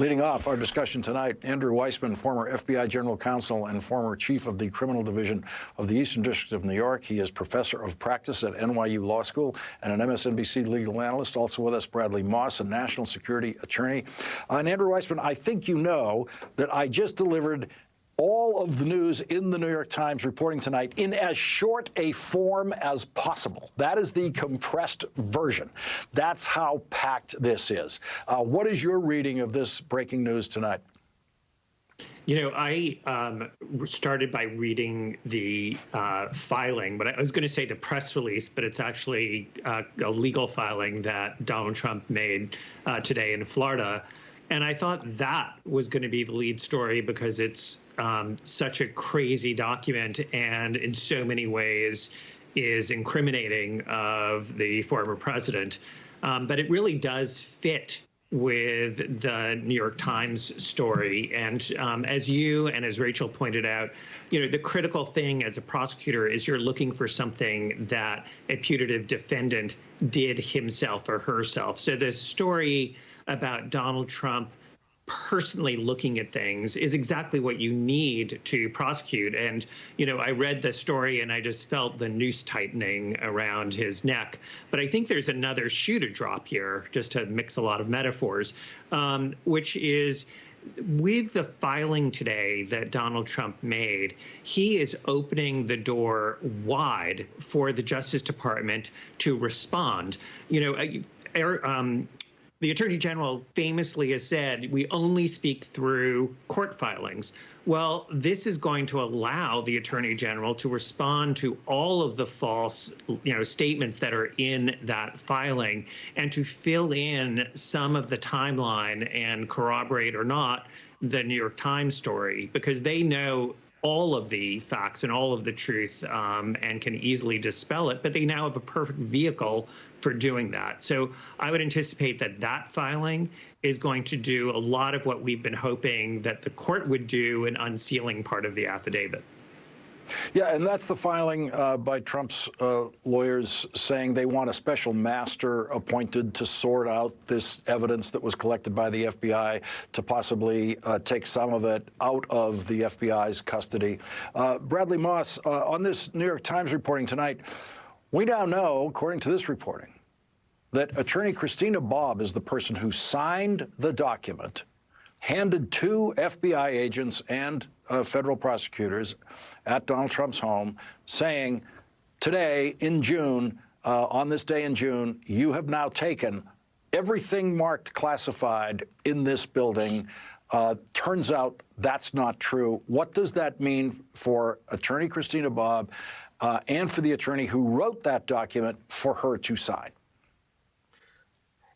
Leading off our discussion tonight, Andrew Weissmann, former FBI General Counsel and former Chief of the Criminal Division of the Eastern District of New York. He is Professor of Practice at NYU Law School and an MSNBC legal analyst. Also with us, Bradley Moss, a national security attorney. And Andrew Weissmann, I think you know that I just delivered all of the news in the New York Times reporting tonight in as short a form as possible. That is the compressed version. That's how packed this is. What is your reading of this breaking news tonight? You know, I started by reading the filing, but I was going to say the press release, but it's actually a legal filing that Donald Trump made today in Florida. And I thought that was going to be the lead story because it's such a crazy document and in so many ways is incriminating of the former president. But it really does fit with the New York Times story. And as you and as Rachel pointed out, you know, the critical thing as a prosecutor is you're looking for something that a putative defendant did himself or herself. So the story about Donald Trump personally looking at things is exactly what you need to prosecute. And, you know, I read the story and I just felt the noose tightening around his neck. But I think there's another shoe to drop here, just to mix a lot of metaphors, which is with the filing today that Donald Trump made, he is opening the door wide for the Justice Department to respond. You know, the Attorney General famously has said, we only speak through court filings. Well, this is going to allow the Attorney General to respond to all of the false, statements that are in that filing and to fill in some of the timeline and corroborate or not the New York Times story, because they know all of the facts and all of the truth and can easily dispel it, but they now have a perfect vehicle for doing that. So I would anticipate that that filing is going to do a lot of what we've been hoping that the court would do in unsealing part of the affidavit. Yeah, and that's the filing by Trump's lawyers saying they want a special master appointed to sort out this evidence that was collected by the FBI to possibly take some of it out of the FBI's custody. Bradley Moss, on this New York Times reporting tonight, we now know, according to this reporting, that Attorney Christina Bobb is the person who signed the document, handed two FBI agents and federal prosecutors at Donald Trump's home, saying, today in June, on this day in June, you have now taken everything marked classified in this building. Turns out that's not true. What does that mean for Attorney Christina Bobb and for the attorney who wrote that document for her to sign?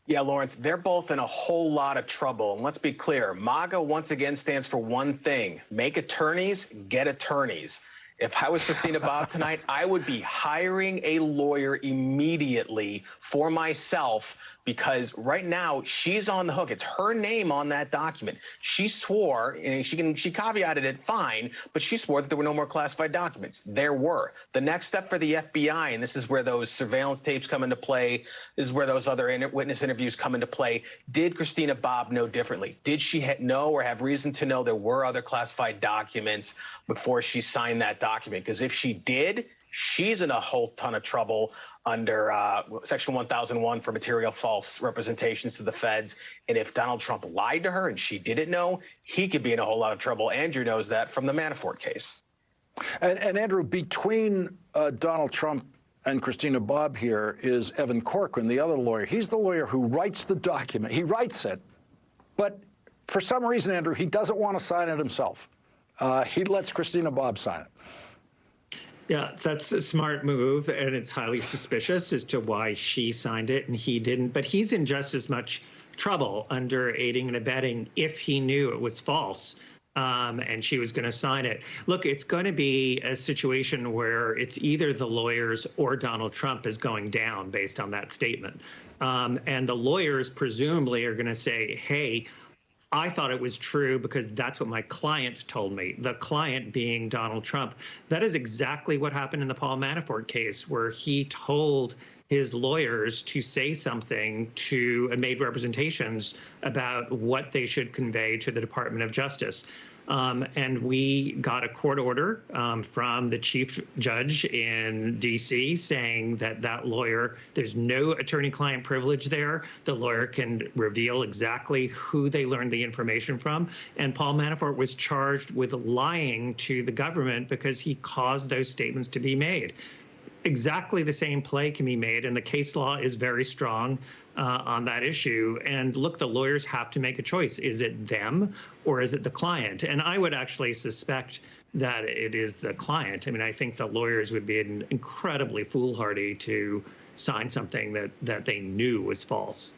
Yeah, Lawrence, they're both in a whole lot of trouble. And let's be clear, MAGA once again stands for one thing: make attorneys, get attorneys. If I was Christina Bobb tonight, I would be hiring a lawyer immediately for myself, because right now she's on the hook. It's her name on that document. She swore, and she caveated it fine, but she swore that there were no more classified documents. There were. The next step for the FBI, and this is where those surveillance tapes come into play, this is where those other witness interviews come into play. Did Christina Bobb know differently? Did she know or have reason to know there were other classified documents before she signed that document? Because if she did, she's in a whole ton of trouble under Section 1001 for material false representations to the feds. And if Donald Trump lied to her and she didn't know, he could be in a whole lot of trouble. Andrew knows that from the Manafort case. And Andrew, between Donald Trump and Christina Bobb here is Evan Corcoran, the other lawyer. He's the lawyer who writes the document. He writes it, but for some reason, Andrew, he doesn't want to sign it himself. He lets Christina Bobb sign it. Yeah, that's a smart move, and it's highly suspicious as to why she signed it and he didn't. But he's in just as much trouble under aiding and abetting if he knew it was false and she was going to sign it. Look, it's going to be a situation where it's either the lawyers or Donald Trump is going down based on that statement. And the lawyers presumably are going to say, hey, I thought it was true because that's what my client told me, the client being Donald Trump. That is exactly what happened in the Paul Manafort case, where he told his lawyers to say something to and made representations about what they should convey to the Department of Justice. And we got a court order from the chief judge in D.C. saying that that lawyer, there's no attorney-client privilege there. The lawyer can reveal exactly who they learned the information from. And Paul Manafort was charged with lying to the government because he caused those statements to be made. Exactly the same play can be made, and the case law is very strong on that issue. And look, the lawyers have to make a choice. Is it them or is it the client? And I would actually suspect that it is the client. I mean, I think the lawyers would be incredibly foolhardy to sign something that they knew was false.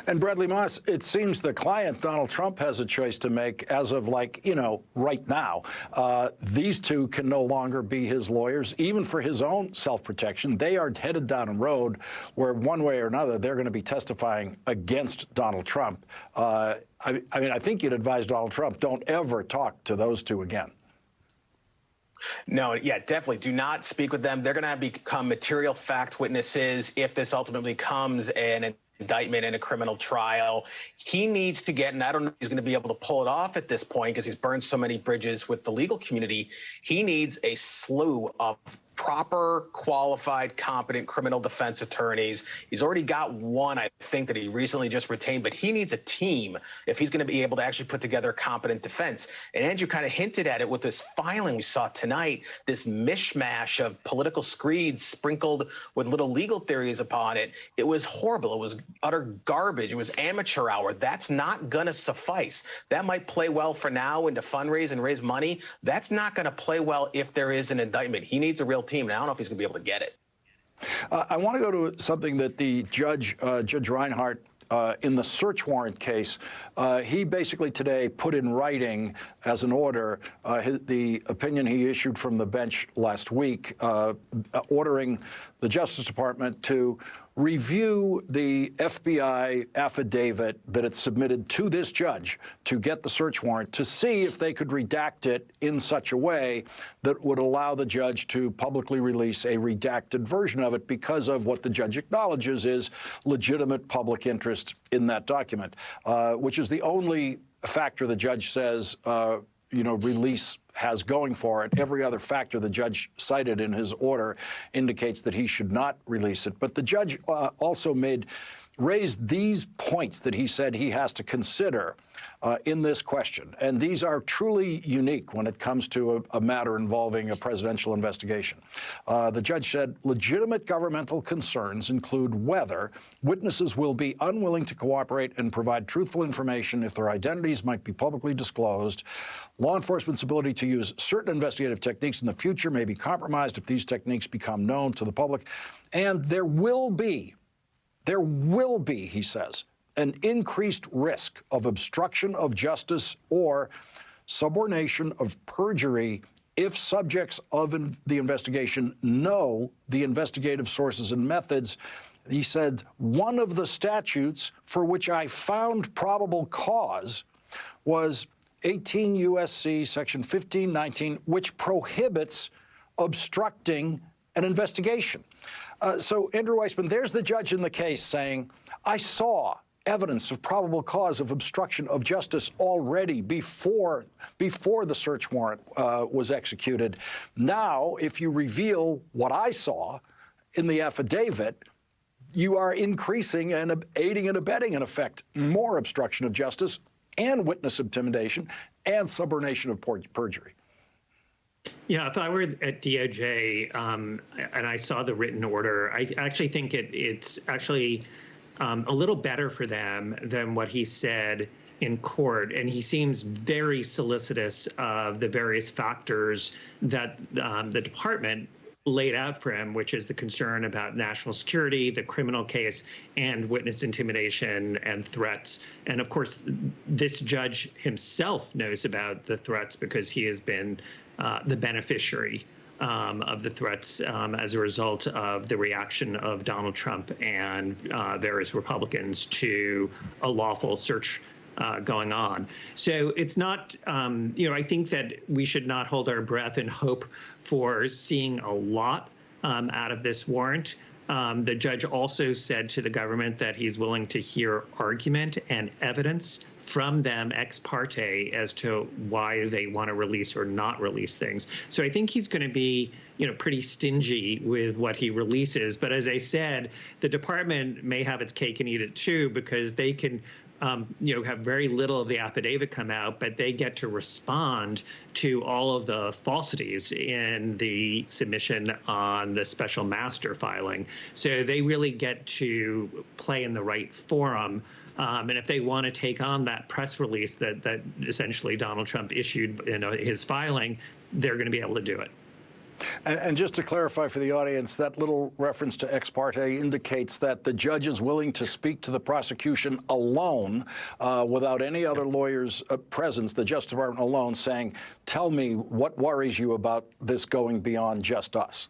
And Bradley Moss, it seems the client, Donald Trump, has a choice to make as of right now. These two can no longer be his lawyers, even for his own self-protection. They are headed down a road where one way or another, they're going to be testifying against Donald Trump. I mean, I think you'd advise Donald Trump, don't ever talk to those two again. No, yeah, definitely. Do not speak with them. They're going to become material fact witnesses if this ultimately comes an indictment in a criminal trial. He needs to get, and I don't know if he's going to be able to pull it off at this point because he's burned so many bridges with the legal community. He needs a slew of proper, qualified, competent criminal defense attorneys. He's already got one, I think, that he recently just retained, but he needs a team if he's going to be able to actually put together a competent defense. And Andrew kind of hinted at it with this filing we saw tonight, this mishmash of political screeds sprinkled with little legal theories upon it. It was horrible. It was utter garbage. It was amateur hour. That's not going to suffice. That might play well for now and to fundraise and raise money. That's not going to play well if there is an indictment. He needs a real team, and I don't know if he's going to be able to get it. I want to go to something that the Judge Reinhart, in the search warrant case, he basically today put in writing as an order the opinion he issued from the bench last week, ordering the Justice Department to review the FBI affidavit that it submitted to this judge to get the search warrant to see if they could redact it in such a way that would allow the judge to publicly release a redacted version of it because of what the judge acknowledges is legitimate public interest in that document, which is the only factor the judge says release has going for it. Every other factor the judge cited in his order indicates that he should not release it. But the judge also raised these points that he said he has to consider in this question. And these are truly unique when it comes to a matter involving a presidential investigation. The judge said legitimate governmental concerns include whether witnesses will be unwilling to cooperate and provide truthful information if their identities might be publicly disclosed. Law enforcement's ability to use certain investigative techniques in the future may be compromised if these techniques become known to the public. And there will be, he says, an increased risk of obstruction of justice or subornation of perjury if subjects of the investigation know the investigative sources and methods. He said, one of the statutes for which I found probable cause was 18 U.S.C. Section 1519, which prohibits obstructing an investigation. So, Andrew Weissmann, there's the judge in the case saying, I saw evidence of probable cause of obstruction of justice already before the search warrant was executed. Now, if you reveal what I saw in the affidavit, you are increasing and aiding and abetting, in effect, more obstruction of justice and witness intimidation and subornation of perjury. Yeah, if I were at DOJ and I saw the written order, I actually think it's actually a little better for them than what he said in court. And he seems very solicitous of the various factors that the department laid out for him, which is the concern about national security, the criminal case, and witness intimidation and threats. And of course, this judge himself knows about the threats because he has been the beneficiary of the threats as a result of the reaction of Donald Trump and various Republicans to a lawful search going on. So it's not, I think that we should not hold our breath and hope for seeing a lot out of this warrant. The judge also said to the government that he's willing to hear argument and evidence from them ex parte as to why they want to release or not release things. So I think he's going to be, pretty stingy with what he releases. But as I said, the department may have its cake and eat it too, because they can have very little of the affidavit come out, but they get to respond to all of the falsities in the submission on the special master filing. So they really get to play in the right forum. And if they want to take on that press release that essentially Donald Trump issued in his filing, they're going to be able to do it. And just to clarify for the audience, that little reference to ex parte indicates that the judge is willing to speak to the prosecution alone, without any other lawyer's presence, the Justice Department alone, saying, tell me what worries you about this going beyond just us.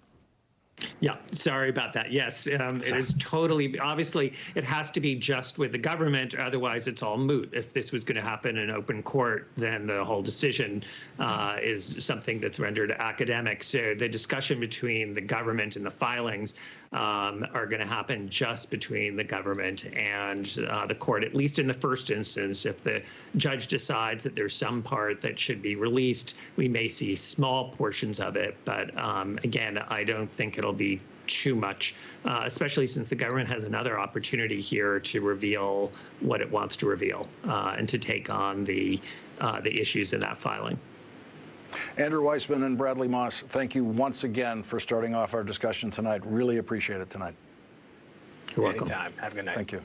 Yeah, sorry about that. Yes, it is totally, obviously, it has to be just with the government. Otherwise, it's all moot. If this was going to happen in open court, then the whole decision is something that's rendered academic. So the discussion between the government and the filings are going to happen just between the government and the court, at least in the first instance. If the judge decides that there's some part that should be released, we may see small portions of it. But again, I don't think it'll be too much, especially since the government has another opportunity here to reveal what it wants to reveal and to take on the issues in that filing. Andrew Weissmann and Bradley Moss, thank you once again for starting off our discussion tonight. Really appreciate it tonight. You're welcome. Anytime. Have a good night. Thank you.